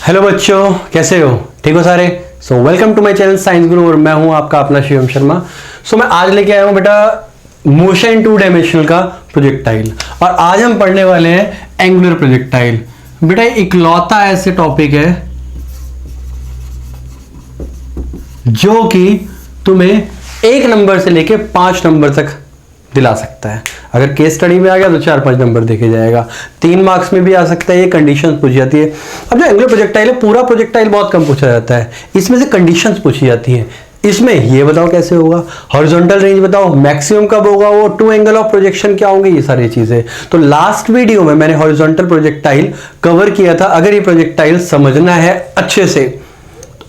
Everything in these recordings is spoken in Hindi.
हेलो बच्चों, कैसे हो? ठीक हो सारे? Welcome to my channel science Guru और मैं हूं आपका अपना शिवम शर्मा। मैं आज लेके आया हूं बेटा मोशन टू डायमेंशनल का प्रोजेक्टाइल, और आज हम पढ़ने वाले हैं एंगुलर प्रोजेक्टाइल। बेटा इकलौता ऐसे टॉपिक है जो कि तुम्हें 1 नंबर से लेके 5 नंबर तक दिला सकता है। अगर केस स्टडी में आ गया तो 4-5 नंबर देखे जाएगा, 3 मार्क्स में भी आ सकता है। ये कंडीशंस पूछी जाती है। अब जो एंगुलर प्रोजेक्टाइल है, पूरा प्रोजेक्टाइल बहुत कम पूछा जाता है, इसमें से कंडीशंस पूछी जाती है। इसमें ये बताओ कैसे होगा, हॉरिजॉन्टल रेंज बताओ, मैक्सिमम कब होगा, वो 2 एंगल ऑफ प्रोजेक्शन क्या होंगे, ये सारी चीजें। तो लास्ट वीडियो में मैंने हॉरिजॉन्टल प्रोजेक्टाइल कवर किया था। अगर ये प्रोजेक्टाइल समझना है अच्छे से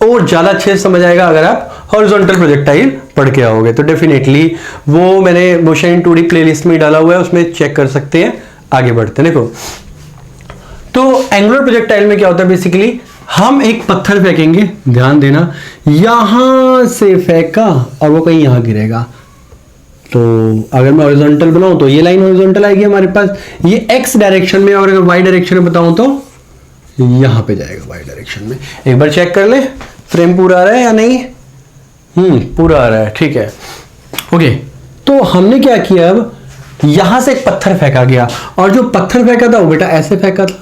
और ज्यादा अच्छे से समझ आएगा अगर आप हॉरिजॉन्टल प्रोजेक्टाइल पढ़ के आओगे, तो डेफिनेटली वो मैंने मोशन 2D प्लेलिस्ट में डाला हुआ है, उसमें चेक कर सकते हैं। आगे बढ़ते हैं। देखो, तो एंगुलर प्रोजेक्टाइल में क्या होता है, बेसिकली हम एक पत्थर फेंकेंगे, ध्यान देना, यहां से फेंका और वो कहीं यहां गिरेगा। तो अगर मैं हॉरिजॉन्टल बनाऊं तो ये लाइन हॉरिजॉन्टल आएगी हमारे पास, ये एक्स डायरेक्शन में, और अगर वाई डायरेक्शन में बताऊं तो यहां पे जाएगा वाई डायरेक्शन में। एक बार चेक कर ले फ्रेम पूरा आ रहा है या नहीं। पूरा आ रहा है, ठीक है, ओके। तो हमने क्या किया, अब यहां से एक पत्थर फेंका गया, और जो पत्थर फेंका था वो बेटा ऐसे फेंका था,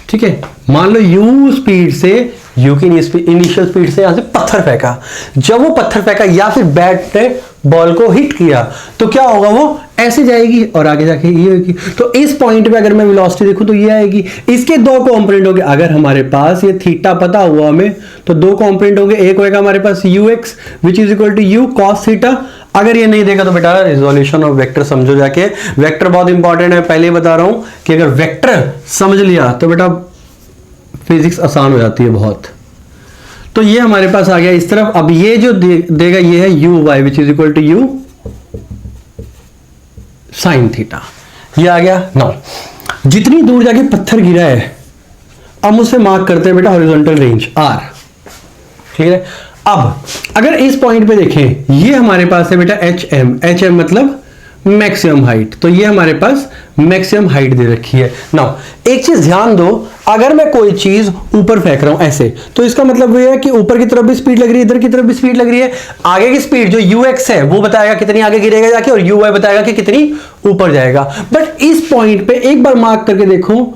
ठीक है। मान लो u स्पीड से, u की इनिशियल स्पीड से यहां से पत्थर फेंका। जब वो पत्थर फेंका या फिर बैट ने बॉल को हिट किया तो क्या होगा, वो ऐसे जाएगी और आगे जाके ये होगी। तो इस पॉइंट पे अगर मैं वेलोसिटी देखूं तो ये आएगी। इसके 2 कंपोनेंट हो गए। अगर हमारे पास ये थीटा पता हुआ हमें तो 2 कंपोनेंट हो गए। एक होगा हमारे पास ux which is equal to u cos theta. अगर ये नहीं देखा तो बेटा रिजोल्यूशन ऑफ वेक्टर समझो जाके। वेक्टर बहुत इंपॉर्टेंट है, पहले ही बता रहा हूं कि अगर वेक्टर समझ लिया तो बेटा फिजिक्स आसान हो जाती है बहुत। तो ये हमारे पास आ गया इस तरफ। अब ये जो देगा ये है u y which is equal to u sine theta. ये आ गया। नाउ जितनी दूर जाके पत्थर गिरा है अब उसे मार्क करते हैं बेटा हॉरिजॉन्टल रेंज r, ठीक है। अब अगर इस पॉइंट पे देखें, ये हमारे पास है बेटा hm मतलब मैक्सिमम हाइट। तो ये हमारे पास मैक्सिमम हाइट दे रखी है। नाउ एक चीज ध्यान दो, अगर मैं कोई चीज ऊपर फेंक रहा हूं ऐसे, तो इसका मतलब ये है कि ऊपर की तरफ भी स्पीड लग रही है, इधर की तरफ भी स्पीड लग रही है। आगे की स्पीड जो ux है वो बताएगा कितनी आगे गिरेगा जाके, और uy बताएगा कि कितनी ऊपर जाएगा। बट इस पॉइंट पे एक बार मार्क करके देखो,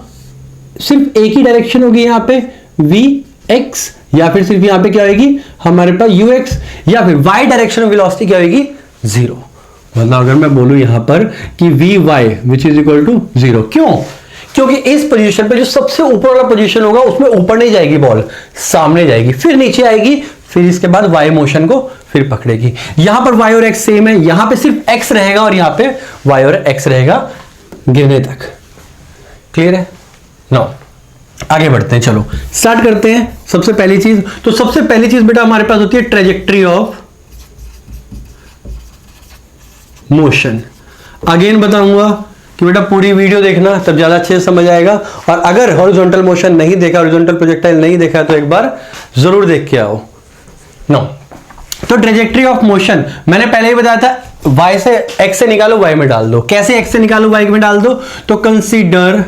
सिर्फ एक ही डायरेक्शन होगी यहाँ पे vx, या फिर सिर्फ यहाँ पे क्या होगी हमारे पास ux, या फिर y डायरेक्शन में वेलोसिटी क्या होगी 0। मतलब अगर मैं बोलूं यहां पर कि vy which is equal to 0, क्यों? क्योंकि इस पोजीशन पे जो सबसे ऊपर वाला पोजीशन होगा उसमें ऊपर नहीं जाएगी बॉल, सामने जाएगी, फिर नीचे आएगी, फिर इसके बाद y मोशन को फिर पकड़ेगी। यहां पर y और x सेम है, यहां पे सिर्फ x रहेगा और यहां पे y और x रहेगा गिरने तक। क्लियर है? नो, आगे बढ़ते हैं, चलो स्टार्ट करते हैं। सबसे पहली चीज, तो सबसे पहली चीज बेटा हमारे पास होती है ट्रेजेक्ट्री ऑफ मोशन। अगेन बताऊंगा कि बेटा पूरी वीडियो देखना, तब ज्यादा अच्छे से समझ आएगा। और अगर हॉरिजॉन्टल मोशन नहीं देखा, हॉरिजॉन्टल प्रोजेक्टाइल नहीं देखा, तो एक बार जरूर देख के आओ। नो, तो ट्रेजेक्ट्री ऑफ मोशन मैंने पहले ही बताया था, y से x से निकालो y में डाल दो। कैसे x से निकालो y में डाल दो, तो कंसीडर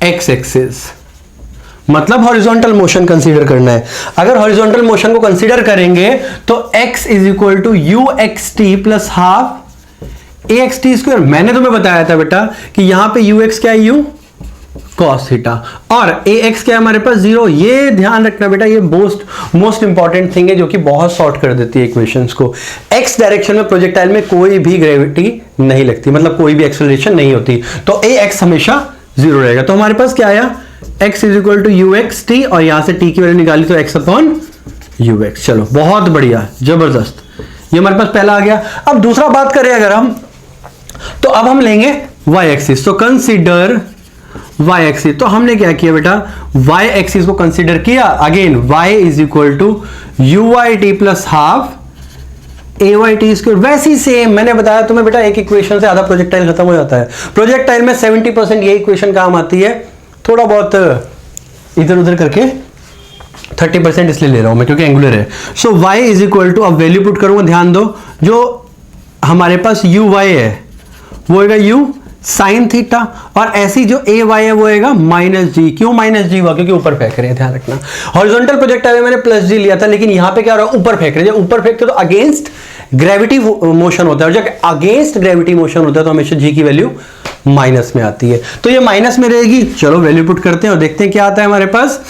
x एक्सिस, मतलब हॉरिजॉन्टल मोशन कंसीडर करना है। अगर हॉरिजॉन्टल मोशन को कंसीडर करेंगे तो x is equal to u x t plus half a x t square. मैंने तुम्हें बताया था बेटा कि यहां पे यू एक्स क्या है, यू कॉस थीटा, और ए एक्स क्या है हमारे पास 0। ये ध्यान रखना बेटा, ये मोस्ट इंपॉर्टेंट थिंग है जो कि बहुत शॉर्ट कर देती है इक्वेशंस को। x डायरेक्शन में प्रोजेक्टाइल में कोई भी ग्रेविटी नहीं लगती, मतलब कोई भी एक्सेलरेशन नहीं होती, तो ए एक्स हमेशा 0 रहेगा। तो हमारे पास क्या आया, x is equal to u x t, और यहां से t की वैल्यू निकाली तो x अपॉन यू एक्स। चलो बहुत बढ़िया, जबरदस्त, ये हमारे पास पहला आ गया। अब दूसरा बात करें अगर हम, तो अब हम लेंगे y एक्सिस। तो कंसीडर y एक्सिस, तो हमने क्या किया बेटा, y एक्सिस को कंसीडर किया। Again y is equal to u y t plus half a y t square. वैसे ही सेम मैंने बताया तुम्हें बेटा, एक इक्वेशन से आधा प्रोजेक्टाइल खत्म हो जाता है। प्रोजेक्टाइल में 70% ये इक्वेशन काम आती है, थोड़ा बहुत इधर उधर करके 30% इसलिए ले रहा हूं मैं क्योंकि एंगुलर है। सो y इज इक्वल टू, अब वैल्यू पुट करूंगा, ध्यान दो, जो हमारे पास यू वाई है वो होगा यू साइन थीटा, और ऐसी जो ए वाई है वो आएगा माइनस जी। क्यों माइनस जी हुआ? क्योंकि ऊपर फेंक रहे हैं, ध्यान रखना। हॉरिजॉन्टल प्रोजेक्टाइल में मैंने प्लस जी लिया था, लेकिन यहां पे क्या हो रहा है? ऊपर फेंक रहे हैं। ऊपर फेंकते तो अगेंस्ट ग्रेविटी मोशन होता है, और जब अगेंस्ट ग्रेविटी मोशन होता है तो हमेशा जी की वैल्यू माइनस में आती है, तो ये माइनस में रहेगी। चलो वैल्यू पुट करते हैं और देखते हैं क्या आता है हमारे पास।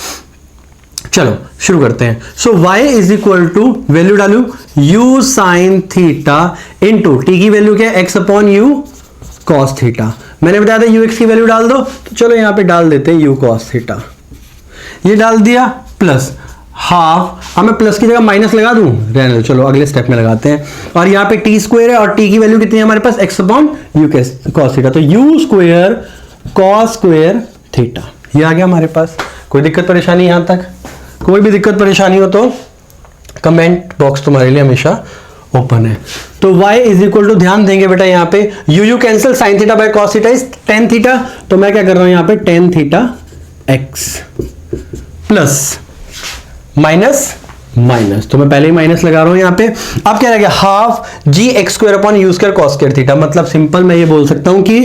चलो शुरू करते हैं। So y is equal to, value डालू u sine theta into t की वैल्यू क्या है? x upon u cos theta. मैंने बताया था ux की वैल्यू डाल दो, तो चलो यहां पे डाल देते हैं u कॉस थीटा। ये डाल दिया प्लस हाफ। अब मैं प्लस की जगह माइनस लगा दूं, रहने दो, चलो अगले स्टेप में लगाते हैं। और यहाँ पे टी स्क्वायर है, और टी की वैल्यू कितनी है हमारे पास? x upon u cos theta, तो u square cos square theta. ये आ गया हमारे पास। कोई दिक्कत परेशानी यहां तक? कोई भी दिक्कत परेशानी हो तो कमेंट बॉक्स तुम्हारे लिए हमेशा ओपन है। तो y इज इक्वल टू, ध्यान देंगे बेटा यहाँ पे you cancel, sign theta by cos theta is tan theta, तो मैं क्या कर रहा हूं यहाँ पे tan theta x plus minus minus, तो मैं पहले ही माइनस लगा रहा हूं यहाँ पे। अब क्या रहेगा? Half g x square upon u square cos square theta. मतलब सिंपल मैं ये बोल सकता हूं कि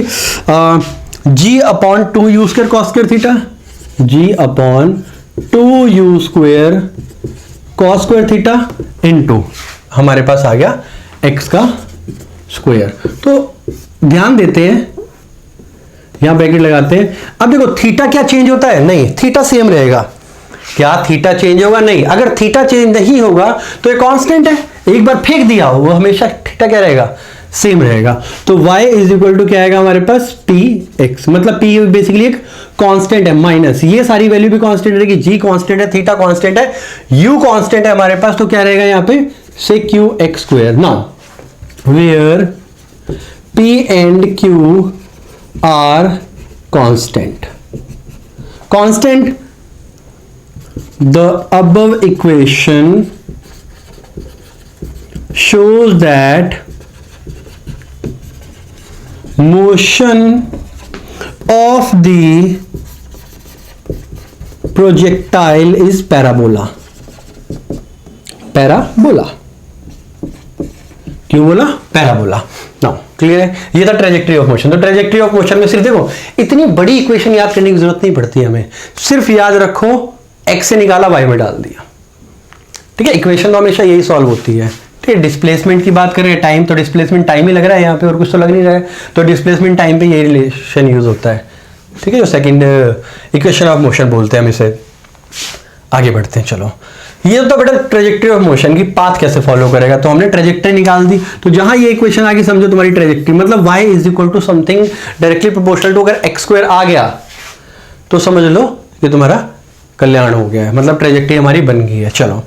g upon two u square cos square theta, g upon two u square cos square theta into हमारे पास आ गया x का स्क्वायर। तो ध्यान देते हैं, यहां ब्रैकेट लगाते हैं। अब देखो थीटा क्या चेंज होता है? नहीं, थीटा सेम रहेगा। क्या थीटा चेंज होगा? नहीं। अगर थीटा चेंज नहीं होगा तो ये कांस्टेंट है, एक बार फेंक दिया वो हमेशा थीटा क्या रहेगा? सेम रहेगा। तो y इज इक्वल टू क्या आएगा हमारे पास? पी एक्स, मतलब p बेसिकली एक कांस्टेंट है, माइनस ये सारी वैल्यू भी कांस्टेंट रहेगी। g कांस्टेंट है, थीटा कांस्टेंट है, u कांस्टेंट है हमारे पास, तो क्या रहेगा यहाँ पे? से q x square. Now where p and q are constant, constant the above equation shows that motion of the projectile is parabola. parabola क्यों बोला? पैराबोला। नाउ क्लियर है? ये था ट्रेजेक्टरी ऑफ मोशन। तो ट्रेजेक्टरी ऑफ मोशन में सिर्फ देखो, इतनी बड़ी इक्वेशन याद करने की जरूरत नहीं पड़ती हमें, सिर्फ याद रखो x से निकाला y में डाल दिया, ठीक है। इक्वेशन तो हमेशा यही सॉल्व होती है, ठीक है। डिस्प्लेसमेंट की बात करें, टाइम, तो डिस्प्लेसमेंट टाइम ही लग रहा है यहाँ पे, और कुछ तो लग नहीं रहा है, तो डिस्प्लेसमेंट टाइम पे यही रिलेशन यूज होता है, ठीक है। जो सेकंड इक्वेशन ऑफ मोशन बोलते हैं हम इसे। आगे बढ़ते हैं, चलो। ये तो बेटा ट्रेजेक्टरी ऑफ मोशन की पाथ कैसे फॉलो करेगा, तो हमने ट्रेजेक्टरी निकाल दी। तो जहां ये इक्वेशन आ गई, समझो तुम्हारी ट्रेजेक्टरी, मतलब y is equal to something directly proportional to, अगर x स्क्वायर आ गया तो समझ लो कि तुम्हारा कल्याण हो गया है, मतलब ट्रेजेक्टरी हमारी बन गई है। चलो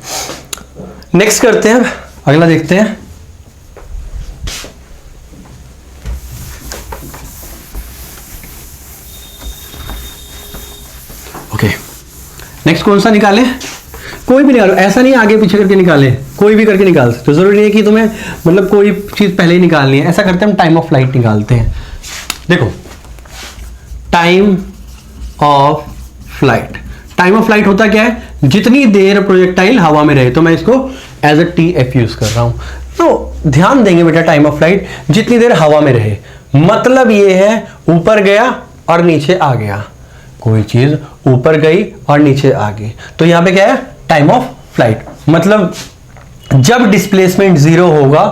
नेक्स्ट करते हैं, अगला देखते हैं। ओके, नेक्स्ट कौन सा निकालें? कोई भी निकालो, ऐसा नहीं आगे पीछे करके निकाले, कोई भी करके निकाल सकते हो, जरूरी नहीं है कि तुम्हें मतलब कोई चीज पहले ही निकालनी है। ऐसा करते हैं हम टाइम ऑफ फ्लाइट निकालते हैं। देखो time of flight, time of flight होता क्या है? जितनी देर प्रोजेक्टाइल हवा में रहे, तो मैं इसको as a t f use कर रहा हूं। तो ध्यान देंगे बेटा, टाइम ऑफ फ्लाइट जितनी देर हवा में रहे, मतलब ये है ऊपर गया और नीचे आ गया, कोई चीज ऊपर गई और नीचे आ गई, तो यहां पे क्या है? Time of flight. मतलब जब डिस्प्लेसमेंट जीरो होगा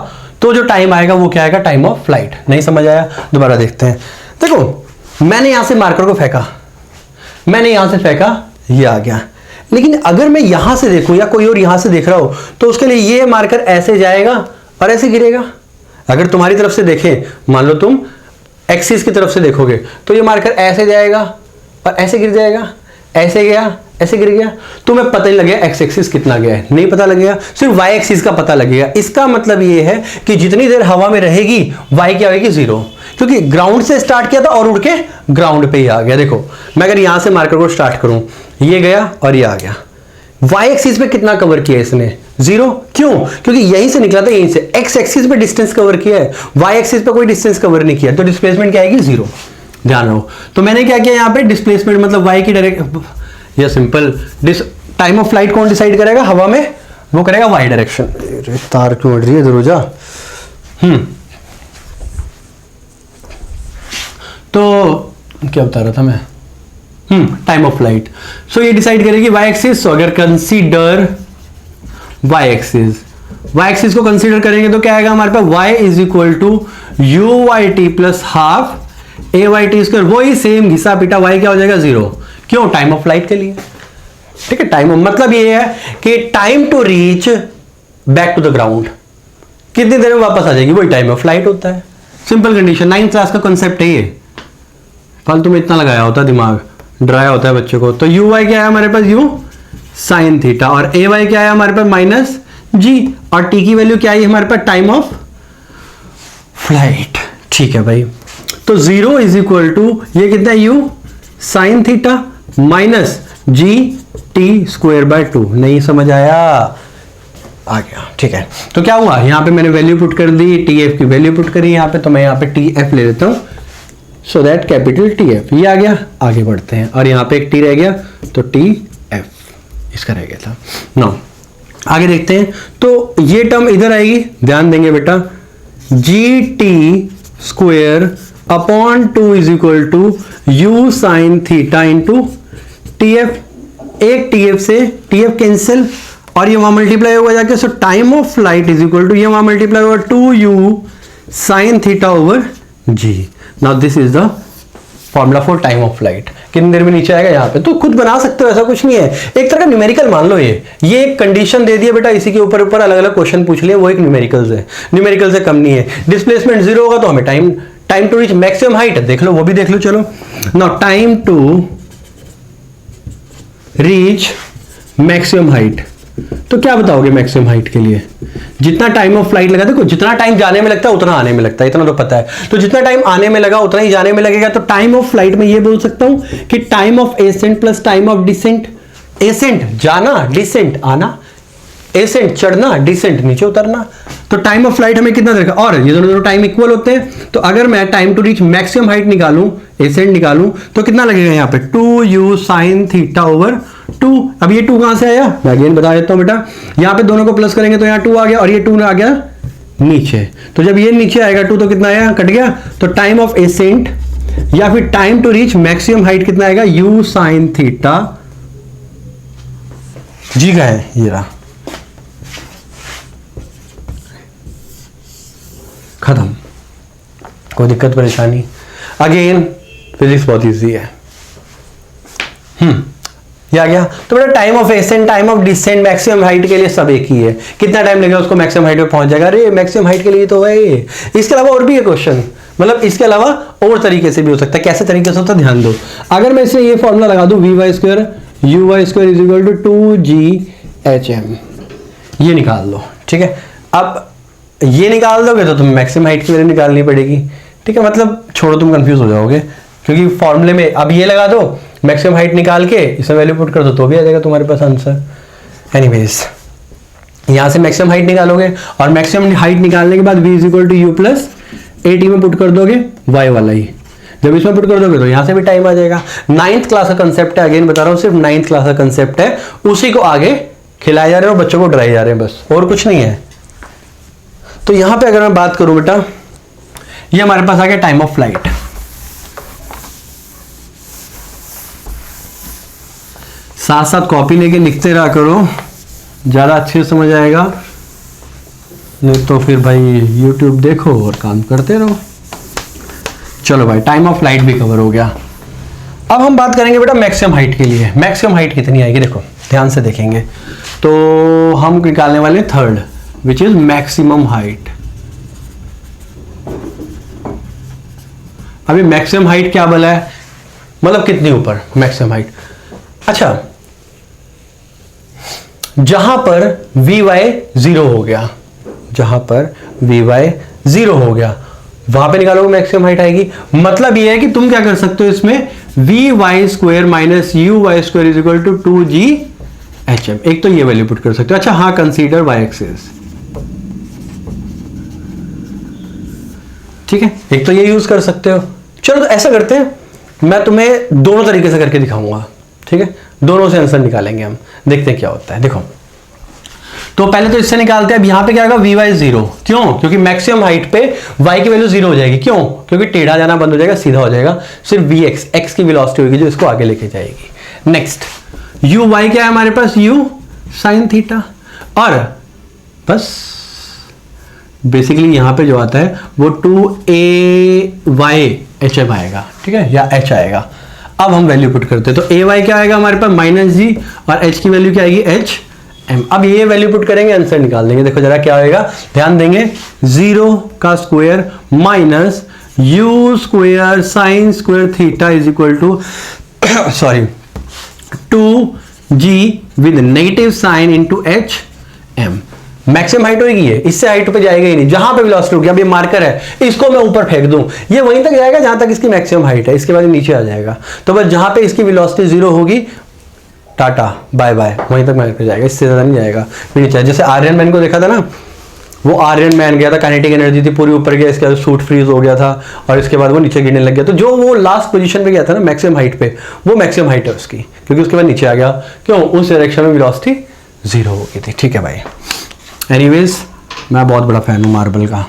तो जो टाइम आएगा वो क्या आएगा? Time of flight. नहीं समझ आया? दोबारा देखते हैं। देखो मैंने यहां से मार्कर को फेंका, मैंने यहां से फेंका, ये आ गया, लेकिन अगर मैं यहां से देखूं या कोई और यहां से देख रहा हो, तो उसके लिए ये मार्कर ऐसे जाएगा और ऐसे गिरेगा। अगर तुम्हारी तरफ से देखें, मान लो तुम एक्सिस की तरफ से देखोगे, तो ये मार्कर ऐसे जाएगा और ऐसे गिर जाएगा, ऐसे गया, ऐसे गिर गया। तुम्हें पता ही लगेगा एक्स एक्सिस कितना गया है, नहीं पता लगेगा, सिर्फ वाई एक्सिस का पता लगेगा। इसका मतलब ये है कि जितनी देर हवा में रहेगी वाई क्या होगी? जीरो, क्योंकि ग्राउंड से स्टार्ट किया था और उड़ के ग्राउंड पे ही आ गया। देखो मैं अगर यहां से मार्कर को स्टार्ट करूं, ये गया और ये आ गया, वाई एक्सिस पे कितना कवर किया इसने? जीरो। क्यों? क्योंकि यहीं से निकला था, यहीं से। एक्स एक्सिस पे डिस्टेंस कवर किया है, वाई एक्सिस पे कोई डिस्टेंस कवर नहीं किया, तो डिस्प्लेसमेंट क्या आएगी? जीरो। ध्यान रहो। तो मैंने क्या किया यहाँ पे? डिस्प्लेसमेंट मतलब वाई की डायरेक्शन, या सिंपल टाइम ऑफ फ्लाइट कौन डिसाइड करेगा हवा में? वो करेगा वाई डायरेक्शन। तार क्यों उड़ रही है, इधर हो जा। तो क्या बता रहा था मैं, टाइम ऑफ फ्लाइट। सो ये डिसाइड करेगी वाई एक्सिस। सो अगर कंसीडर वाई एक्सिस को कंसीडर करेंगे तो क्या आएगा हमारे पास, y is equal to u y t plus half a y t square. वही सेम घिसा पिटा y क्या हो जाएगा 0। क्यों, टाइम ऑफ फ्लाइट के लिए। ठीक है, टाइम मतलब ये है कि time to reach back to the ground कितनी देर में वापस आ जाएगी, वही टाइम ऑफ फ्लाइट होता है। सिंपल कंडीशन, 9th क्लास का कॉन्सेप्ट है ये। फालतू में इतना लगाया होता है दिमाग, डराया होता है बच्चों को। तो यू वाई क्या है हमारे पास, यू साइन थीटा, और ए वाई क्या है हमारे पास माइनस जी, और टी की वैल्यू क्या है हमारे पास, टाइम ऑफ फ्लाइट। ठीक है भाई, तो 0 इज इक्वल टू ये कितना है, you sine theta minus g T square by 2। नहीं समझ आया, आ गया। ठीक है, तो क्या हुआ, यहां पे मैंने वैल्यू पुट कर दी, टी एफ की वैल्यू पुट करी यहां पे, तो मैं यहां पे टी एफ ले लेता हूं, so that capital T F ये आ गया। आगे बढ़ते हैं, और यहां पे एक टी रह गया, तो टी एफ इसका रह गया था। नाउ आगे देखते हैं, तो ये टर्म इधर आएगी, ध्यान देंगे बेटा, g t square upon 2 is equal to u sine theta into t f. एक टी एफ से टी एफ कैंसिल, और ये वहां मल्टीप्लाई होगा जाके, so time of flight is equal to ये वहां मल्टीप्लाई होगा 2u sine theta over g. Now this is the formula for time of flight. कितनी देर में नीचे आएगा यहाँ पे, तो खुद बना सकते हो, ऐसा कुछ नहीं है। एक तरह का न्यूमेरिकल मान लो, ये एक कंडीशन दे दिया बेटा, इसी के ऊपर ऊपर अलग अलग क्वेश्चन पूछ लिए, वो एक न्यूमेरिकल है, न्यूमेरिकल से कम नहीं है। डिस्प्लेसमेंट 0 होगा तो हमें time to reach maximum height देख लो, वो भी देख लो। चलो now time to reach maximum height, तो क्या बताओगे मैक्सिमम हाइट के लिए, जितना टाइम ऑफ फ्लाइट लगा, देखो जितना टाइम जाने में लगता है उतना आने में लगता है, इतना तो पता है। तो जितना टाइम आने में लगा उतना ही जाने में लगेगा, तो टाइम ऑफ फ्लाइट में ये बोल सकता हूं कि time of ascent plus time of descent. Ascent जाना, डिसेंट आना, एसेंट चढ़ना, डिसेंट नीचे उतरना। तो टाइम ऑफ फ्लाइट हमें कितना देगा, और ये दोनों टाइम इक्वल होते हैं। तो अगर मैं time to reach maximum height निकालूं, एसेंट निकालूं, तो कितना लगेगा यहाँ पे, 2u साइन थीटा ओवर 2। अब ये 2 कहां से आया, मैं अगेन बता देता हूं बेटा, यहां पे दोनों को प्लस करेंगे तो यहाँ 2 आ गया, और ये 2 आ गया नीचे। तो जब ये नीचे आएगा 2 तो कितना आया, कट गया। तो टाइम ऑफ एसेंट या फिर time to reach maximum height कितना आएगा, u साइन थीटा जी का है, ये रहा, खत्म, कोई दिक्कत परेशानी। अगेन फिजिक्स बहुत इजी है। ये आ गया। तो बेटा time of ascent, time of descent, maximum height के लिए सब एक ही है। कितना टाइम लगेगा उसको मैक्सिमम हाइट पे पहुंच जाएगा, अरे मैक्सिमम हाइट के लिए तो है। इसके अलावा और भी है क्वेश्चन, मतलब इसके अलावा और तरीके से भी हो सकता है। कैसे तरीके से होता है ध्यान दो। अगर मैं इससे ये फॉर्मूला लगा दूं, v y square u y square is equal to 2ghm, ये निकाल लो। ठीक है, अब ये निकाल दोगे तो तुम्हें मैक्सिमम हाइट की वैल्यू निकालनी पड़ेगी। ठीक है, मतलब छोड़ो, तुम कंफ्यूज हो जाओगे, क्योंकि फॉर्मूले में अब ये लगा दो, मैक्सिमम हाइट निकाल के इसमें वैल्यू पुट कर दो तो भी आ जाएगा तुम्हारे पास आंसर। एनीवेज, यहां से मैक्सिमम हाइट निकालोगे, और मैक्सिमम हाइट निकालने के बाद v is equal to u plus a t में पुट कर दोगे y वाला ही। जब इसमें पुट कर दोगे तो यहां से भी टाइम आ जाएगा। 9th क्लास का कंसेप्ट है, अगेन बता रहा हूं, सिर्फ 9th क्लास का कंसेप्ट है, उसी को आगे खिलाए जा रहे हो, बच्चों को डराए जा रहे हैं, बस और कुछ नहीं है। तो यहां पे अगर मैं बात करूं बेटा, ये हमारे पास आ गया टाइम ऑफ फ्लाइट। साथ साथ कॉपी लेके लिखते रहा करो, ज्यादा अच्छे से समझ आएगा, नहीं तो फिर भाई YouTube देखो और काम करते रहो। चलो भाई, टाइम ऑफ फ्लाइट भी कवर हो गया। अब हम बात करेंगे बेटा मैक्सिमम हाइट के लिए। मैक्सिमम हाइट कितनी आएगी, देखो ध्यान से देखेंगे। तो हम निकालने वाले third, which is maximum height. अभी मैक्सिमम हाइट क्या बोला है, मतलब कितनी ऊपर मैक्सिमम हाइट। अच्छा, जहां पर वी वाई 0 हो गया, जहां पर वी वाई 0 हो गया, वहां पे निकालोगे मैक्सिमम हाइट आएगी। मतलब ये है कि तुम क्या कर सकते हो इसमें, v y square minus u y square is equal to 2ghm। एक तो ये वैल्यू पुट कर सकते हो। अच्छा हाँ, कंसीडर वाई एक्सिस, ठीक है, एक तो ये यूज कर सकते हो। चलो तो ऐसा करते हैं, मैं तुम्हें दोनों तरीके से करके दिखाऊंगा। ठीक है, दोनों से आंसर निकालेंगे हम, देखते हैं क्या होता है। देखो, तो पहले तो इससे निकालते हैं। अब यहाँ पे क्या होगा, वी वाई जीरो, क्यों? क्योंकि मैक्सिमम हाइट पे y की वैल्यू जीरो हो जाएगी। क्यों? क्योंकि टेढ़ा जाना बंद हो जाएगा, सीधा हो जाएगा। सिर्फ वी एक्स, एक्स की वेलोसिटी होगी जो इसको आगे लेके जाएगी। नेक्स्ट यू वाई क्या है हमारे पास, यू साइन थीटा, और बस बेसिकली यहां पे जो आता है वो 2ay आएगा, ठीक है, या h आएगा। अब हम वैल्यू पुट करते हैं, तो ay क्या आएगा हमारे पास माइनस जी, और h की वैल्यू क्या आएगी h m। अब ये वैल्यू पुट करेंगे, आंसर निकाल देंगे। देखो जरा क्या आएगा, ध्यान देंगे, 0 का square minus u square sine square theta is equal to sorry 2g with negative sign into h m. Maximum height होगी ये, इससे हाइट पे जाएगा ही नहीं। जहां पे वेलोसिटी होगी, अब ये मार्कर है, इसको मैं ऊपर फेंक दूं, ये वहीं तक जाएगा जहां तक इसकी मैक्सिमम हाइट है, इसके बाद नीचे आ जाएगा। तो बस जहां पे इसकी वेलोसिटी जीरो होगी, टाटा बाय बाय, वहीं तक मार्कर जाएगा, इससे ज्यादा नहीं जाएगा। नीचे जैसे आर्यन मैन को देखा था ना, वो आर्यन मैन गया था, काइनेटिक एनर्जी थी पूरी ऊपर गया, इसके बाद सूट फ्रीज हो गया था, और इसके बाद वो नीचे गिरने लग गया। तो जो वो लास्ट पोजीशन पे गया था ना मैक्सिमम हाइट पे, वो मैक्सिमम हाइट है उसकी, क्योंकि उसके बाद नीचे आ गया। क्यों? उस डायरेक्शन में वेलोसिटी जीरो हो गई थी। ठीक है भाई, एनीवेज मैं बहुत बड़ा फैन हूँ मार्बल का।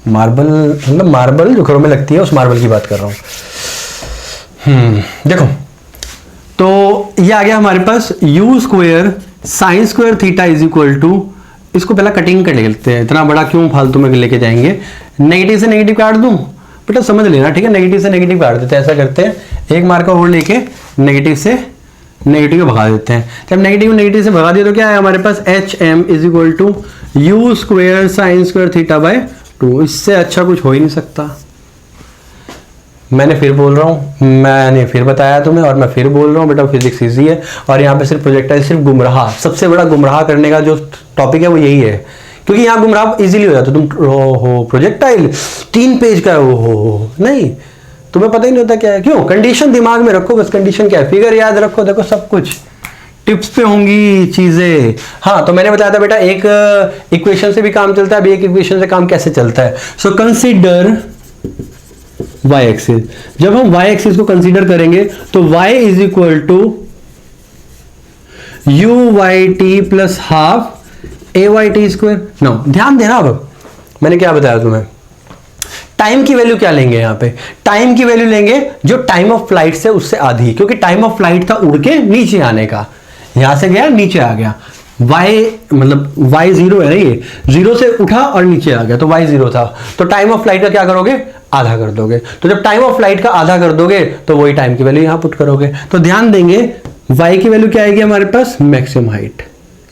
मार्बल मतलब मार्बल जो घरों में लगती है, उस मार्बल की बात कर रहा हूँ। देखो तो ये आ गया हमारे पास u square sine square theta is equal to, इसको पहला कटिंग कर लेते हैं, इतना बड़ा क्यों फालतू में लेके जाएंगे। नेगेटिव से नेगेटिव काट दूं बेटा, समझ लेना, ठीक है, नेगेटिव से नेगेटिव काट देते हैं। ऐसा करते हैं, एक मार्कर और लेके नेगेटिव से नेगेटिव को भगा देते हैं। जब नेगेटिव से भगा दिया तो क्या है हमारे पास, h m is equal to u square sine square theta by 2। इससे अच्छा कुछ हो ही नहीं सकता। मैंने फिर बोल रहा हूँ, मैंने फिर बताया तुम्हें, और मैं फिर बोल रहा हूँ बेटा, फिजिक्स इजी है। और यहाँ पे सिर्फ प्रोजेक्टाइल, सिर्फ गुमराह, सबसे बड़ा गुमराह करने का जो टॉपिक है वो यही है, क्योंकि यहाँ गुमराह इजीली हो जाता है। तुम हो प्रोजेक्टाइल 3 पेज का हो नहीं, तुम्हें पता ही नहीं होता क्या है। क्यों? कंडीशन दिमाग में रखो, बस कंडीशन क्या है, फिगर याद रखो, देखो सब कुछ टिप्स पे होंगी चीजें। हाँ, तो मैंने बताया था बेटा, एक इक्वेशन से भी काम चलता है, अभी एक इक्वेशन से काम कैसे चलता है। So consider y axis. जब हम y एक्सिस को कंसीडर करेंगे तो y is equal to u y t plus half a y t square. No, ध्यान देना, अब मैंने क्या बताया तुम्हें, टाइम की वैल्यू क्या लेंगे यहाँ पे, टाइम की वैल्यू लेंगे जो टाइम ऑफ फ्लाइट से उससे आधी, क्योंकि टाइम ऑफ फ्लाइट था उड़ के नीचे आने का, यहां से गया नीचे आ गया, y मतलब y जीरो है ना, ये जीरो से उठा और नीचे आ गया, तो y जीरो था। तो टाइम ऑफ फ्लाइट का क्या करोगे, आधा कर दोगे। तो जब टाइम ऑफ फ्लाइट का आधा कर दोगे तो वही टाइम की वैल्यू यहां पुट करोगे। तो ध्यान देंगे, y की वैल्यू क्या आएगी हमारे पास, मैक्सिमम हाइट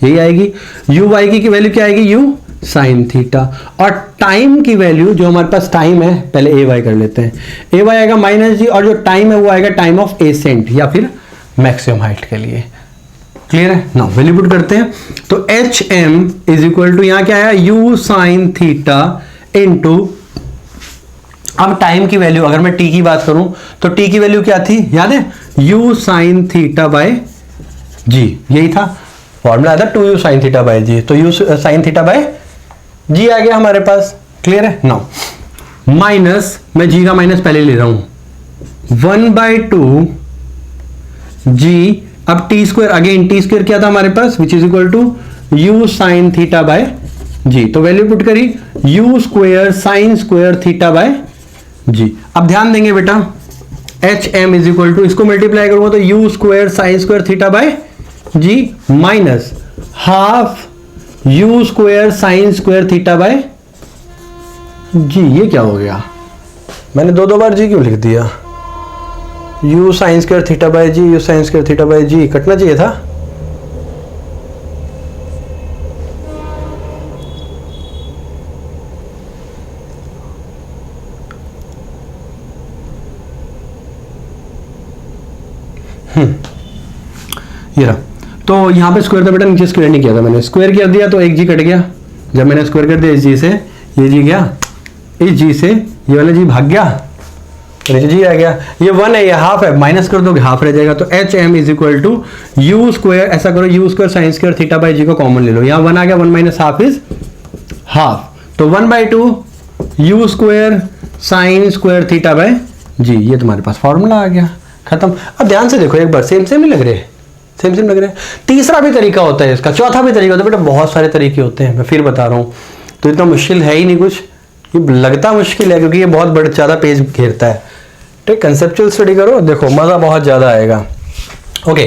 यही आएगी। u y की वैल्यू क्या आएगी, u साइन थीटा, और टाइम की वैल्यू जो हमारे पास टाइम है, पहले ए वाई कर लेते हैं, ए वाई आएगा माइनस जी, और जो टाइम है वो आएगा टाइम ऑफ एसेंट या फिर मैक्सिमम हाइट के लिए। क्लियर है ना? वैल्यू पुट करते हैं, तो h m is equal to यहां क्या आया, यू साइन थीटा इनटू, अब टाइम की वैल्यू अगर मैं टी की बात करूं तो टी की वैल्यू क्या थी, याद है, you sine theta by g, यही था फॉर्मूला था, 2u sine theta by g, तो u साइन थीटा बाय जी आ गया हमारे पास। क्लियर है? नाउ माइनस, मैं जी का माइनस पहले ले रहा हूं, 1/2 जी, अब t square, again t square क्या था हमारे पास, which is equal to u sine theta by g, तो वैल्यू पुट करी u square sine square theta by g. अब ध्यान देंगे बेटा, h m is equal to, इसको मल्टीप्लाई करूंगा तो u square sine square theta by g minus half u square sine square theta by g. ये क्या हो गया, मैंने दो बार जी क्यों लिख दिया, u sine square theta by g, u sine square theta by g, कटना चाहिए था। ये रहा, तो यहां पे स्क्वायर था बेटा, नीचे स्क्वायर नहीं किया था मैंने, स्क्वायर कर दिया तो एक जी कट गया। जब मैंने स्क्वायर कर दिया इस जी से, ये जी गया, इस जी से ये वाला जी भाग गया, तो नीचे जी आ गया। ये 1 है, ये हाफ है, माइनस कर दोगे हाफ रह जाएगा, तो h m is equal to u square, ऐसा करो u square sine square theta by g को कॉमन ले लो, यहाँ 1 आ गया, 1 माइनस हाफ इज हाफ, तो 1/2 u square sine square theta by g, ये तुम्हारे पास फॉर्मूला आ गया, खत्म। अब ध्यान से देखो एक बार, सेम सेम ही लग रहे, सेम सेम लग रहा है। तीसरा भी तरीका होता है इसका, चौथा भी तरीका होता है, बेटा बहुत सारे तरीके होते हैं, मैं फिर बता रहा हूँ। तो इतना मुश्किल है ही नहीं कुछ, ये लगता मुश्किल है क्योंकि ये बहुत बड़ा ज़्यादा पेज घेरता है। ठीक, कंसेप्चुअल स्टडी करो, देखो मज़ा बहुत ज़्यादा आएगा। ओके,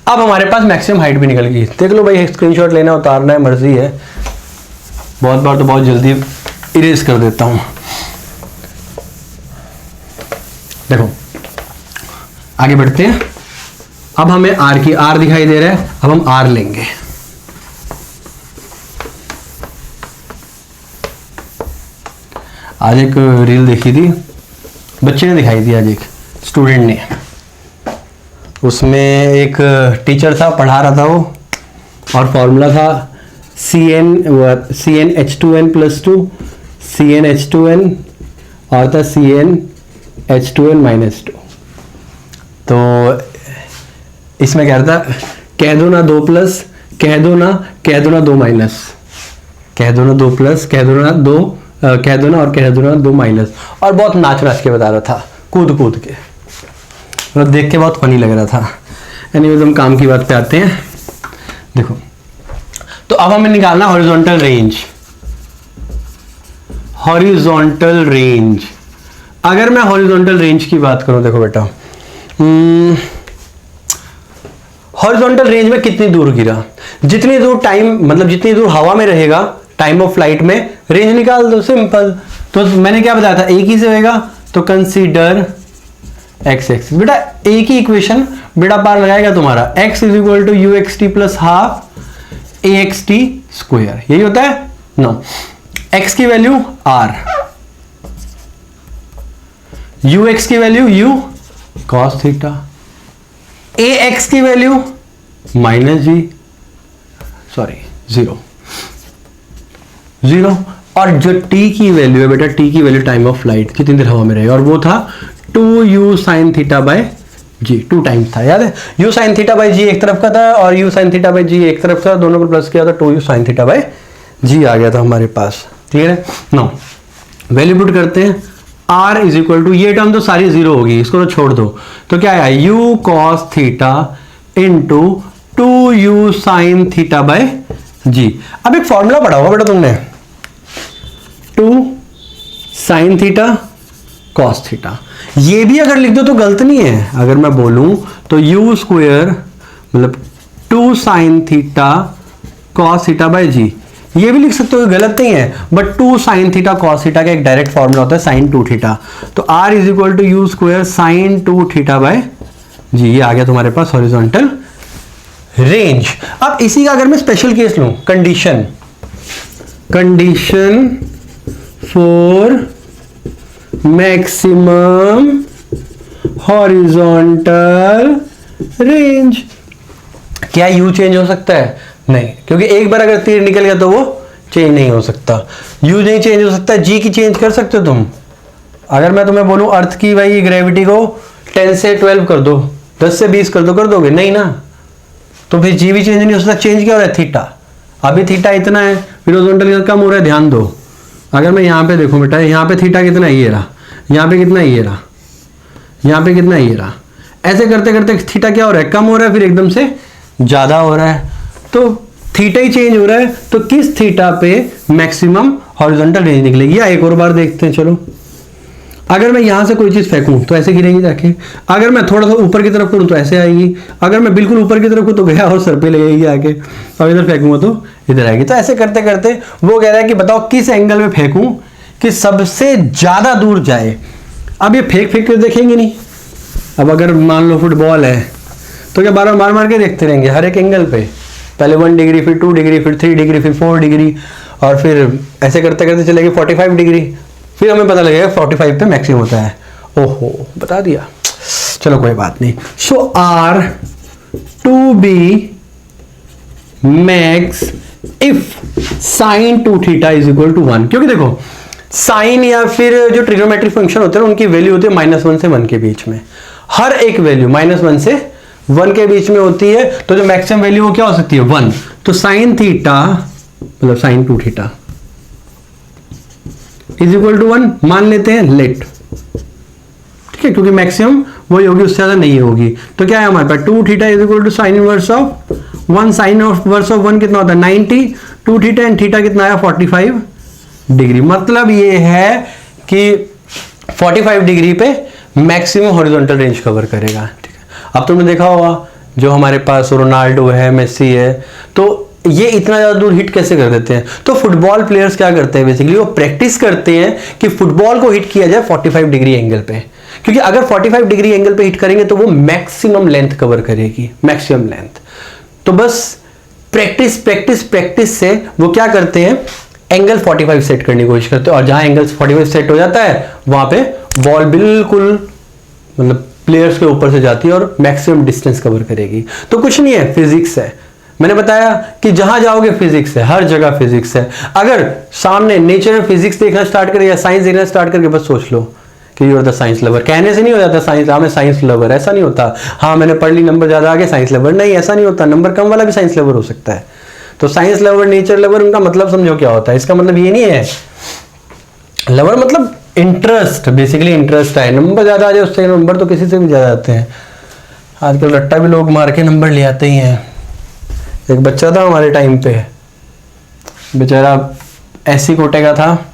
अब हमारे पास मैक्सिमम हाइट भी निकल गई। देख लो भाई, स्क्रीनशॉट लेना उतारना है मर्जी है, बहुत बार तो बहुत जल्दी इरेज कर देता हूँ। देखो आगे बढ़ते हैं। अब हमें आर की, आर दिखाई दे रहा है, अब हम आर लेंगे। आज एक रील देखी थी, बच्चे ने दिखाई थी, आज एक स्टूडेंट ने, उसमें एक टीचर था पढ़ा रहा था वो, और फॉर्मूला था CnH2n + 2 CnH2n और था CnH2n - 2। तो इसमें क्या था, कह दो ना 2 प्लस, कह दो ना 2 माइनस, कह दो ना 2 प्लस, कह दो ना 2, कह दो ना और कह दो ना 2 माइनस, और बहुत नाच नाच के बता रहा था, कूद कूद के, मतलब देख के बहुत फनी लग रहा था। एनीवेज हम काम की बात पे आते हैं। देखो, तो अब हमें निकालना हॉरिजॉन्टल रेंज। हॉरिजॉन्टल रेंज, अगर मैं हॉरिजॉन्टल रेंज की बात करूं, देखो बेटा, हॉरिजॉन्टल रेंज में कितनी दूर गिरा, जितनी दूर टाइम, मतलब जितनी दूर हवा में रहेगा टाइम ऑफ फ्लाइट में, रेंज निकाल दो, सिंपल। तो मैंने क्या बताया था, एक ही से होगा, तो कंसीडर एक्स एक्सिस। बेटा एक ही इक्वेशन बेटा पार लगाएगा तुम्हारा, x = uxt + ½ axt², यही होता है ना। x की वैल्यू r, ux की value u cos theta, ax की वैल्यू -0 और जो t की वैल्यू है बेटा, t की वैल्यू टाइम ऑफ फ्लाइट, कितनी देर हवा में रहेगा, और वो था 2u sin θ/g, 2 टाइम्स था, याद है। u sin θ/g एक तरफ का था और u sin θ/g एक तरफ था, दोनों को प्लस किया था, 2u sin θ/g आ गया था हमारे पास। क्लियर है। नो, वैल्यू पुट करते हैं, r = ये टर्म तो सारी 0 होगी, इसको तो छोड़ दो, तो क्या आया, u cos θ × 2u sin θ/g। अब एक फॉर्मूला पढ़ा होगा बेटा तुमने, 2 sin θ cos θ, ये भी अगर लिख दो तो गलत नहीं है। अगर मैं बोलूं तो u² मतलब 2 sin θ cos θ/g, ये भी लिख सकते हो, गलत नहीं है, बट 2 sin θ cos θ का एक डायरेक्ट फॉर्मूला होता है sin 2θ, तो r = u² sin 2θ/g, ये आ गया तुम्हारे पास हॉरिजॉन्टल रेंज। अब इसी का अगर मैं स्पेशल केस लूं, condition for maximum horizontal range, क्या u चेंज हो सकता है? नहीं, क्योंकि एक बार अगर तीर निकल गया तो वो चेंज नहीं हो सकता। u नहीं चेंज हो सकता, g की चेंज कर सकते हो तुम। अगर मैं तुम्हें बोलूं अर्थ की भाई ग्रेविटी को 10 से 12 कर दो, 10 से 20 कर दो, कर दोगे? नहीं ना, तो फिर g भी चेंज नहीं हो सकता। चेंज क्या हो रहा है? थीटा। अभी थीटा इतना है, फिर हॉरिजॉन्टल कम हो रहा है, ध्यान दो। अगर मैं यहाँ पे देखूं बेटा, यहाँ पे थीटा कितना है, ये रहा, यहाँ पे कितना है, ये रहा, यहाँ पे कितना है, ये रहा, ऐसे करते करते थीटा क्या हो रहा है, कम हो रहा है, फिर एकदम से ज्यादा हो रहा है, तो थीटा ही चेंज हो रहा है। तो किस थीटा पे मैक्सिमम हॉरिजॉन्टल रेंज निकलेगी, या एक और बार देखते हैं। चलो, अगर मैं यहां से कोई चीज फेंकूं तो ऐसे गिरेगी जाके, अगर मैं थोड़ा सा ऊपर की तरफ करूं तो ऐसे आएगी, अगर मैं बिल्कुल ऊपर की तरफ हूं तो गया और सर पे लगेगी आके, और इधर फेंकूंगा तो इधर आएगी। तो ऐसे करते करते वो कह रहा है कि बताओ किस एंगल में फेंकूं कि सबसे ज्यादा दूर जाए। अब ये फेंक फेंक कर देखेंगे नहीं। अब अगर मान लो फुटबॉल है तो क्या बार मार मार के देखते रहेंगे हर एक एंगल पे, पहले 1 डिग्री, फिर 2 डिग्री, फिर 3 डिग्री, फिर 4 डिग्री, और फिर ऐसे करते करते चलेगी 45 डिग्री, फिर हमें पता लगेगा 45 पे मैक्सिमम होता है। ओहो, बता दिया, चलो कोई बात नहीं। So R to be max if sin 2θ = 1, क्योंकि देखो साइन या फिर जो ट्रिग्नोमेट्रिक फंक्शन होते हैं उनकी वैल्यू होती है -1 से 1 के बीच में, हर एक वैल्यू -1 से 1 के बीच में होती है। तो जो मैक्सिमम वैल्यू वो क्या हो सकती है, 1। तो sin θ मतलब sin 2θ = 1 मान लेते हैं, लेट, ठीक है, क्योंकि मैक्सिमम वही होगी, उससे ज़्यादा नहीं होगी। तो क्या है हमारे पास 2 theta is equal to sine inverse of 1, sine inverse of 1 कितना होता है 90, 2 थीटा एंड थीटा कितना आया 45 डिग्री। मतलब ये है कि 45 डिग्री पे मैक्सिमम हॉरिजॉन्टल रेंज कवर करेगा। ठीक है, अब तुमने देखा होगा जो हमारे पास रोनाल्डो है, मेसी है, तो ये इतना ज्यादा दूर हिट कैसे कर देते हैं? तो फुटबॉल प्लेयर्स क्या करते हैं बेसिकली, वो प्रैक्टिस करते हैं कि फुटबॉल को हिट किया जाए 45 डिग्री एंगल पे, क्योंकि अगर 45 डिग्री एंगल पे हिट करेंगे तो वो मैक्सिमम लेंथ कवर करेगी, मैक्सिमम लेंथ। तो बस प्रैक्टिस प्रैक्टिस प्रैक्टिस से वो क्या करते हैं, एंगल 45 सेट करने की कोशिश करते हैं, और जहां एंगल 45 सेट हो जाता है वहां पे बॉल बिल्कुल मतलब प्लेयर्स के ऊपर से जाती है और मैक्सिमम डिस्टेंस कवर करेगी। तो कुछ नहीं है, फिजिक्स है। मैंने बताया कि जहां जाओगे फिजिक्स है, हर जगह फिजिक्स है। अगर सामने नेचर में फिजिक्स देखना स्टार्ट करे या साइंस देखना स्टार्ट करके बस सोच लो कि you are the science lover. कहने से नहीं हो जाता साइंस, हाँ मैं साइंस लवर, ऐसा नहीं होता। हाँ मैंने पढ़ ली, नंबर ज्यादा आ गया, साइंस लवर नहीं, ऐसा नहीं होता। नंबर कम वाला भी साइंस लवर हो सकता है। तो साइंस लवर, नेचर लवर, उनका मतलब समझो क्या होता है। इसका मतलब ये नहीं है, लवर मतलब इंटरेस्ट, बेसिकली इंटरेस्ट है। नंबर ज्यादा आ जाए उससे, नंबर तो किसी से भी ज्यादा आते हैं। आजकल रट्टा भी लोग मार के नंबर ले आते ही हैं। एक बच्चा था हमारे टाइम पे, बेचारा ऐसी कोटे का था,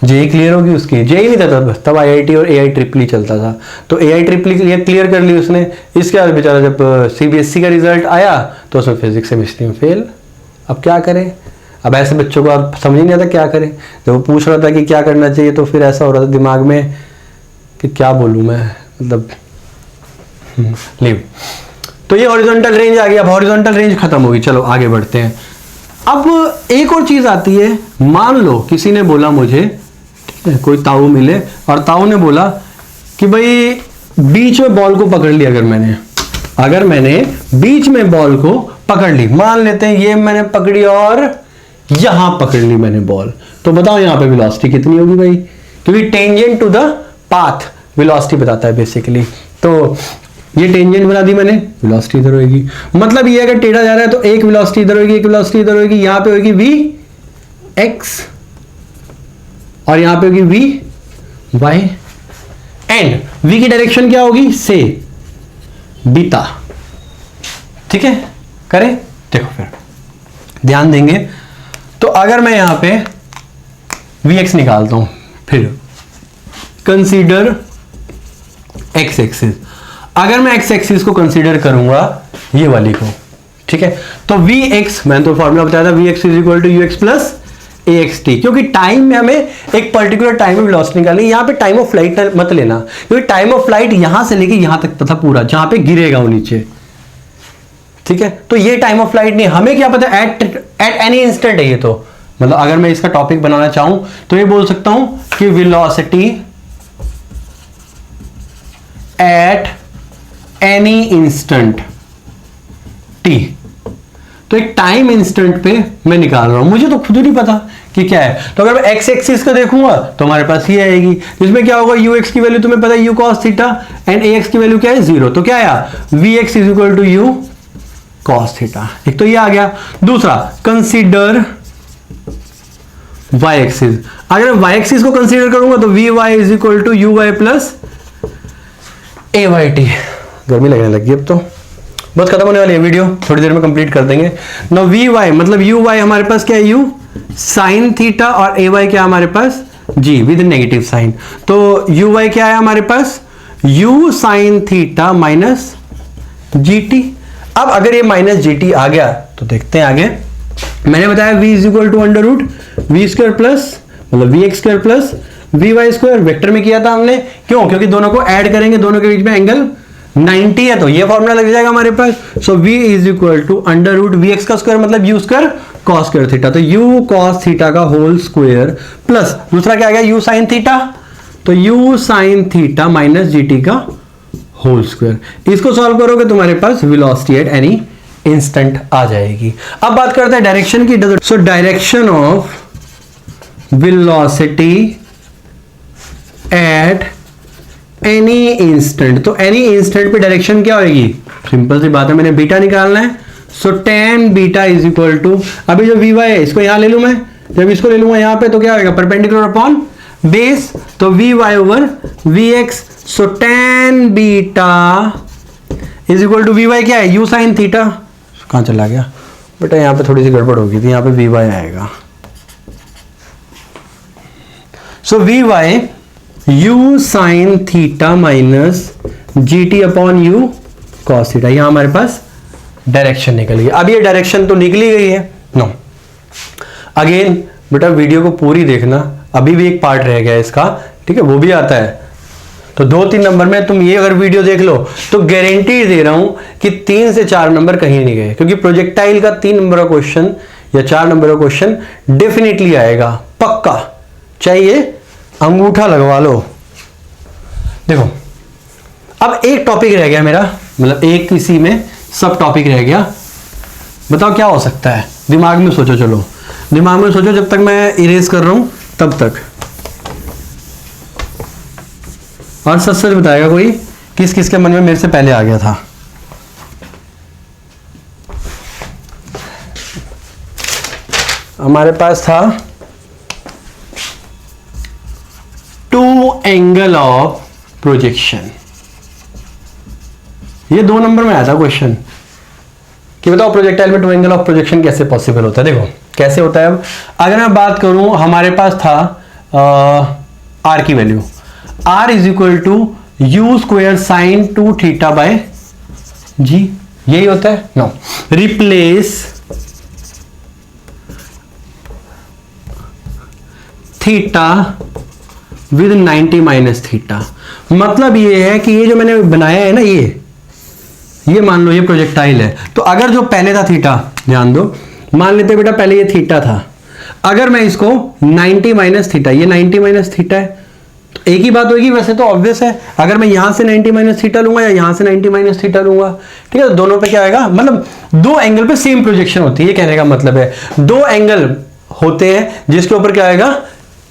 जेई क्लियर होगी उसकी, जेई नहीं था तब आईआईटी और एआई ट्रिपल चलता था। तो एआई ट्रिपल क्लियर कर ली उसने। इसके बाद बेचारा जब सीबीएसई का रिजल्ट आया तो उसमें फिजिक्स केमिस्ट्री में फेल। अब क्या करें? अब ऐसे बच्चों को आप समझ ही नहीं आता क्या करें। जब वो पूछ रहा था कि क्या करना चाहिए तो फिर ऐसा हो रहा था दिमाग में कि क्या बोलूँ मैं, मतलब लीव। तो ये हॉरिजॉन्टल रेंज आ गई। अब हॉरिजॉन्टल रेंज खत्म होगी, चलो आगे बढ़ते हैं। अब एक और चीज आती है, मान लो किसी ने बोला मुझे, ठीक है, कोई ताऊ मिले और ताऊ ने बोला कि भाई बीच में बॉल को पकड़ लिया, अगर मैंने बीच में बॉल को पकड़ ली, मान लेते हैं ये मैंने पकड़ी और यहां पकड़ ली मैंने बॉल, तो बताओ यहां पे वेलोसिटी कितनी होगी भाई? क्योंकि tangent to the path velocity बताता है बेसिकली। तो ये टेंजेंट बना दी मैंने, वेलोसिटी इधर होगी। मतलब ये अगर टेढ़ा जा रहा है तो एक वेलोसिटी इधर होगी, एक वेलोसिटी इधर होगी। यहां पे होगी वी एक्स और यहां पे होगी वी वाई, एंड वी की डायरेक्शन क्या होगी? से बीटा। ठीक है, करें? देखो फिर ध्यान देंगे तो अगर मैं यहां पे वी एक्स निकालता हूं, फिर कंसीडर एक्स एक्सिस। अगर मैं एक्स एक्सिस को कंसीडर करूंगा ये वाली को, ठीक है, तो वी एक्स, मैंने तो फॉर्मूला बताया था, v x is equal to u x plus a x t. क्योंकि टाइम में हमें एक पर्टिकुलर टाइम में वेलोसिटी निकालनी है। यहां पे टाइम ऑफ फ्लाइट मत लेना, क्योंकि टाइम ऑफ फ्लाइट यहां से लेके यहां तक था पूरा, जहां पे गिरेगा वो नीचे। ठीक है, तो ये टाइम ऑफ फ्लाइट नहीं, हमें क्या पता एट एनी इंस्टेंट है ये। तो मतलब अगर मैं इसका टॉपिक बनाना चाहूं तो ये बोल सकता हूं कि velocity at any instant T. तो एक टाइम इंस्टेंट पे मैं निकाल रहा हूं, मुझे तो खुद ही नहीं पता कि क्या है। तो अगर मैं एक्स एक्सिस का देखूंगा तो हमारे पास ये आएगी, जिसमें क्या होगा, यू एक्स की वैल्यू तुम्हें पता है u cos theta, and a x की वैल्यू क्या है 0। तो क्या आया, v x is equal to u cos theta. एक तो ये आ गया। दूसरा, कंसीडर वाई एक्सिस। अगर वाई एक्सिस को कंसीडर करूंगा तो v y is equal to u y plus a y t. गर्मी लगने लगी अब तो, बस खत्म होने वाली है वीडियो, थोड़ी देर में कंप्लीट कर देंगे। नो वी वाई मतलब यू वाई हमारे पास क्या है, यू साइन थीटा, और ए वाई क्या है हमारे पास, जी विद नेगेटिव साइन। तो यू वाई क्या है हमारे पास, u sine theta minus g t. अब अगर ये माइनस जी टी आ गया तो देखते हैं आगे। मैंने बताया v is equal to under root v square plus मतलब v x square plus v y square. Vector में किया था हमने, क्यों? क्योंकि दोनों को ऐड करेंगे, दोनों के बीच में एंगल 90 है, तो ये फॉर्मूला लग जाएगा हमारे पास। So v is equal to under root v x का स्क्वायर मतलब u square cos square theta. तो यू कॉस थीटा का होल स्क्वायर प्लस दूसरा क्या आ गया, यू साइन थीटा, तो u sine theta minus g t का होल स्क्वायर। इसको सॉल्व करोगे तुम्हारे पास वेलोसिटी एट एनी इंस्टेंट आ जाएगी। अब बात करते हैं डायरेक्शन की। So direction of velocity at any instant. तो एनी इंस्टेंट पे डायरेक्शन क्या होगी, सिंपल सी बात है, मैंने बीटा निकालना है। So tan beta is equal to, अभी जो वी वाई है इसको यहां ले लूं मैं, जब इसको ले लूंगा यहां पे तो क्या होगा, परपेंडिकुलर अपॉन बेस तो v y over v x, so tan beta is equal to v y क्या है, यू साइन थीटा, कहां चला गया बेटा, यहां पे थोड़ी सी गड़बड़ होगी थी, यहां पे वी वाई आएगा, so v y u sine theta minus g t upon u cos theta. यहां हमारे पास डायरेक्शन निकल गई। अब ये डायरेक्शन तो निकली गई है, नो अगेन बेटा वीडियो को पूरी देखना, अभी भी एक पार्ट रह गया है इसका, ठीक है, वो भी आता है। तो 2-3 नंबर में तुम ये अगर वीडियो देख लो तो गारंटी दे रहा हूं कि 3 से 4 नंबर कहीं नहीं गए, क्योंकि प्रोजेक्टाइल का 3 नंबर का क्वेश्चन या 4 नंबर का क्वेश्चन डेफिनेटली आएगा, पक्का, चाहिए अंगूठा लगवा लो। देखो अब एक टॉपिक रह गया मेरा, मतलब एक किसी में सब टॉपिक रह गया, बताओ क्या हो सकता है, दिमाग में सोचो, चलो दिमाग में सोचो, जब तक मैं इरेज कर रहा हूं तब तक, और सच सच बताएगा कोई किस किस के मन में मेरे से पहले आ गया था। हमारे पास था 2 एंगल ऑफ प्रोजेक्शन, ये 2 नंबर में आया था क्वेश्चन कि बताओ प्रोजेक्टाइल में 2 एंगल ऑफ प्रोजेक्शन कैसे पॉसिबल होता है। देखो कैसे होता है। अब अगर मैं बात करूं, हमारे पास था आर की value, R is equal to u square sine 2 theta by g, यही होता है। No, replace theta with 90 minus theta. मतलब ये है कि ये जो मैंने बनाया है ना, ये मान लो ये प्रोजेक्टाइल है, तो अगर जो पहले था थीटा, ध्यान दो, मान लेते बेटा पहले ये थीटा था, अगर मैं इसको 90 माइनस थीटा, ये 90 माइनस थीटा है, तो एक ही बात होगी, वैसे तो ऑब्वियस है, अगर मैं यहां से 90 माइनस थीटा लूंगा या यहां से 90 माइनस थीटा लूंगा, ठीक है, तो दोनों पे क्या आएगा, मतलब 2 एंगल पे सेम प्रोजेक्शन होती है, ये कहने का मतलब है 2 एंगल होते हैं जिसके ऊपर क्या आएगा,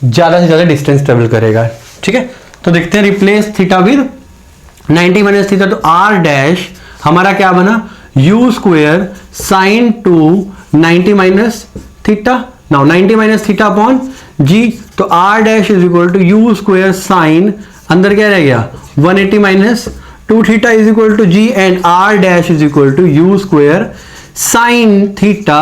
ज्यादा से ज्यादा डिस्टेंस ट्रेवल करेगा, ठीक है। तो देखते हैं, replace theta with 90 minus theta, तो आर डैश हमारा क्या बना, u square sine 2 90 minus theta, now 90 minus theta upon g, तो R dash is equal to u square sine, अंदर क्या रह गया 180 minus 2 theta is equal to g, and R dash is equal to u square sine theta,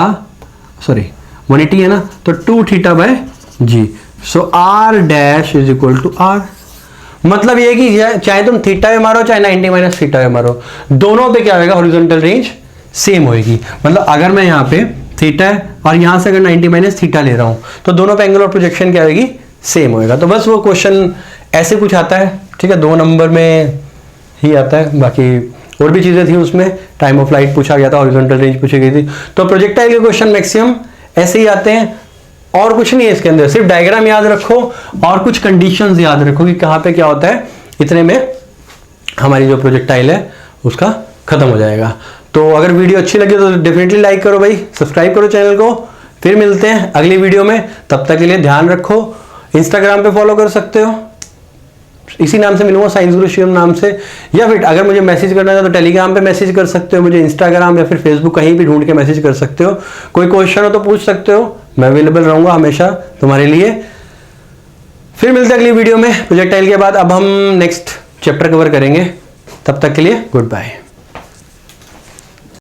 sorry 180 है ना, तो 2 theta by g, so are dash is equal to r. मतलब ये कि चाहे तुम थीटा में मारो चाहे 90 माइनस थीटा में मारो, दोनों पे क्या होगा, हॉरिजॉन्टल रेंज सेम होगी। मतलब अगर मैं यहाँ पे थीटा है और यहां से अगर 90 माइनस थीटा ले रहा हूं, तो दोनों पे एंगल ऑफ प्रोजेक्शन क्या होगी, सेम होएगा। तो बस वो क्वेश्चन ऐसे कुछ आता है, ठीक है, 2 नंबर में ही आता है, बाकी और भी चीजें थी उसमें, टाइम ऑफ फ्लाइट पूछा गया था, हॉरिजॉन्टल रेंज पूछी गई थी। तो प्रोजेक्टाइल के क्वेश्चन मैक्सिमम ऐसे ही आते हैं, और कुछ नहीं है इसके अंदर, सिर्फ डायग्राम याद रखो और कुछ कंडीशंस याद रखो कि कहां पे क्या होता है, इतने में हमारी जो प्रोजेक्टाइल है उसका खत्म हो जाएगा। तो अगर वीडियो अच्छी लगी तो डेफिनेटली लाइक करो भाई, सब्सक्राइब करो चैनल को। फिर मिलते हैं अगली वीडियो में, तब तक के लिए ध्यान रखो। इंस्टाग्राम पे फॉलो कर सकते हो, इसी नाम से मिलूंगा, साइंस गुरु शिवम नाम से, या फिर अगर मुझे मैसेज करना है तो टेलीग्राम पे मैसेज कर सकते हो, मुझे इंस्टाग्राम या फिर फेसबुक कहीं भी ढूंढ के मैसेज कर सकते हो। कोई क्वेश्चन हो तो पूछ सकते हो, मैं अवेलेबल रहूंगा हमेशा तुम्हारे लिए। फिर मिलते हैं अगली वीडियो में प्रोजेक्टाइल के बाद। अब हम नेक्स्ट चैप्टर कवर करेंगे, तब तक के लिए गुड बाय।